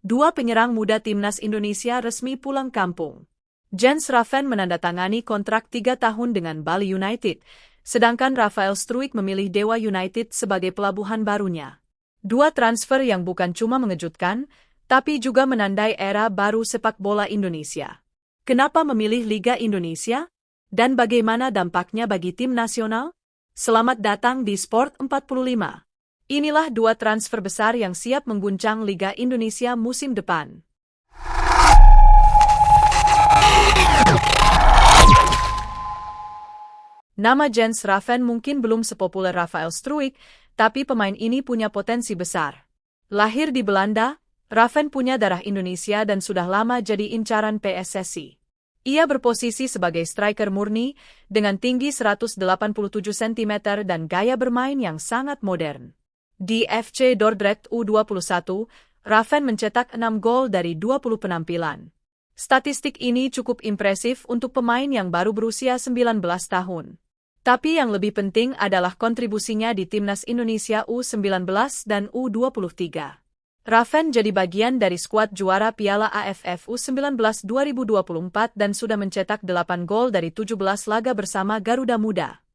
Dua penyerang muda timnas Indonesia resmi pulang kampung. Jens Raffen menandatangani kontrak 3 tahun dengan Bali United, sedangkan Rafael Struijk memilih Dewa United sebagai pelabuhan barunya. Dua transfer yang bukan cuma mengejutkan, tapi juga menandai era baru sepak bola Indonesia. Kenapa memilih Liga Indonesia? Dan bagaimana dampaknya bagi tim nasional? Selamat datang di Sport 45. Inilah dua transfer besar yang siap mengguncang Liga Indonesia musim depan. Nama Jens Raffen mungkin belum sepopuler Rafael Struijk, tapi pemain ini punya potensi besar. Lahir di Belanda, Raffen punya darah Indonesia dan sudah lama jadi incaran PSSI. Ia berposisi sebagai striker murni, dengan tinggi 187 cm dan gaya bermain yang sangat modern. Di FC Dordrecht U21, Raffen mencetak 6 gol dari 20 penampilan. Statistik ini cukup impresif untuk pemain yang baru berusia 19 tahun. Tapi yang lebih penting adalah kontribusinya di Timnas Indonesia U19 dan U23. Raffen jadi bagian dari skuad juara Piala AFF U19 2024 dan sudah mencetak 8 gol dari 17 laga bersama Garuda Muda.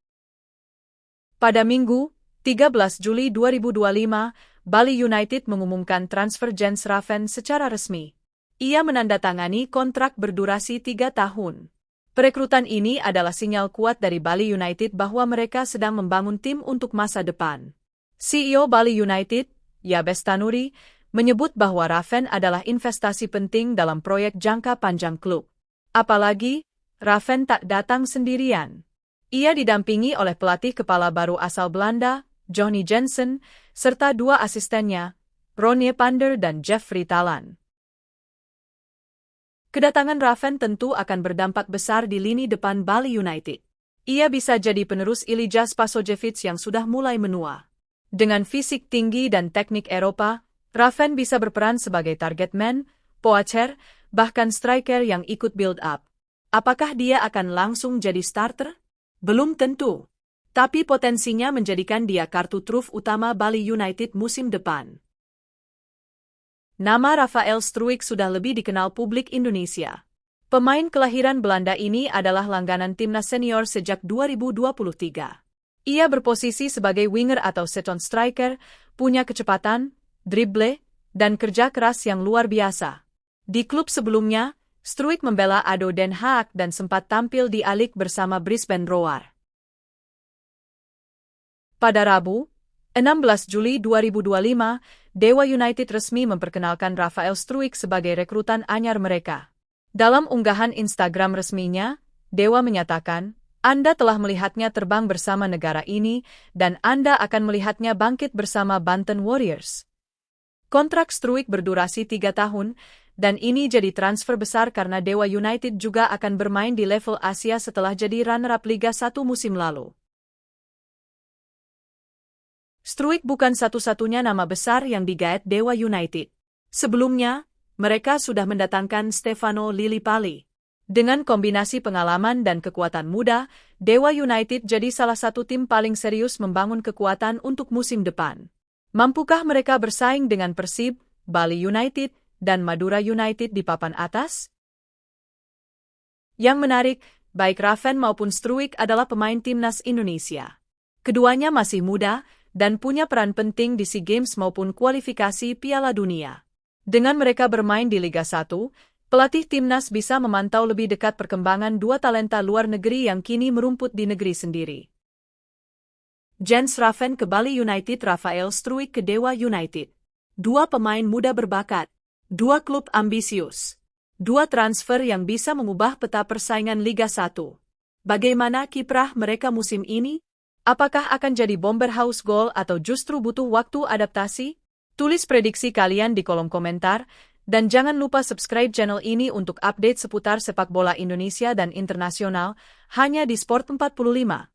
Pada Minggu, 13 Juli 2025, Bali United mengumumkan transfer Jens Raffen secara resmi. Ia menandatangani kontrak berdurasi 3 tahun. Perekrutan ini adalah sinyal kuat dari Bali United bahwa mereka sedang membangun tim untuk masa depan. CEO Bali United, Yabes Tanuri, menyebut bahwa Raffen adalah investasi penting dalam proyek jangka panjang klub. Apalagi, Raffen tak datang sendirian. Ia didampingi oleh pelatih kepala baru asal Belanda, Johnny Jensen, serta dua asistennya, Ronnie Pander dan Jeffrey Talan. Kedatangan Raffen tentu akan berdampak besar di lini depan Bali United. Ia bisa jadi penerus Ilija Spasojevic yang sudah mulai menua. Dengan fisik tinggi dan teknik Eropa, Raffen bisa berperan sebagai target man, poacher, bahkan striker yang ikut build-up. Apakah dia akan langsung jadi starter? Belum tentu. Tapi potensinya menjadikan dia kartu truf utama Bali United musim depan. Nama Rafael Struijk sudah lebih dikenal publik Indonesia. Pemain kelahiran Belanda ini adalah langganan timnas senior sejak 2023. Ia berposisi sebagai winger atau second striker, punya kecepatan, drible, dan kerja keras yang luar biasa. Di klub sebelumnya, Struijk membela ADO Den Haag dan sempat tampil di A-League bersama Brisbane Roar. Pada Rabu, 16 Juli 2025, Dewa United resmi memperkenalkan Rafael Struijk sebagai rekrutan anyar mereka. Dalam unggahan Instagram resminya, Dewa menyatakan, "Anda telah melihatnya terbang bersama negara ini, dan Anda akan melihatnya bangkit bersama Banten Warriors." Kontrak Struijk berdurasi 3 tahun, dan ini jadi transfer besar karena Dewa United juga akan bermain di level Asia setelah jadi runner-up Liga 1 musim lalu. Struijk bukan satu-satunya nama besar yang digaet Dewa United. Sebelumnya, mereka sudah mendatangkan Stefano Lillipali. Dengan kombinasi pengalaman dan kekuatan muda, Dewa United jadi salah satu tim paling serius membangun kekuatan untuk musim depan. Mampukah mereka bersaing dengan Persib, Bali United, dan Madura United di papan atas? Yang menarik, baik Raffen maupun Struijk adalah pemain timnas Indonesia. Keduanya masih muda, dan punya peran penting di SEA Games maupun kualifikasi Piala Dunia. Dengan mereka bermain di Liga 1, pelatih timnas bisa memantau lebih dekat perkembangan dua talenta luar negeri yang kini merumput di negeri sendiri. Jens Raffen ke Bali United, Rafael Struijk ke Dewa United. Dua pemain muda berbakat, dua klub ambisius, dua transfer yang bisa mengubah peta persaingan Liga 1. Bagaimana kiprah mereka musim ini? Apakah akan jadi bomber house goal atau justru butuh waktu adaptasi? Tulis prediksi kalian di kolom komentar, dan jangan lupa subscribe channel ini untuk update seputar sepak bola Indonesia dan internasional, hanya di Sport 45.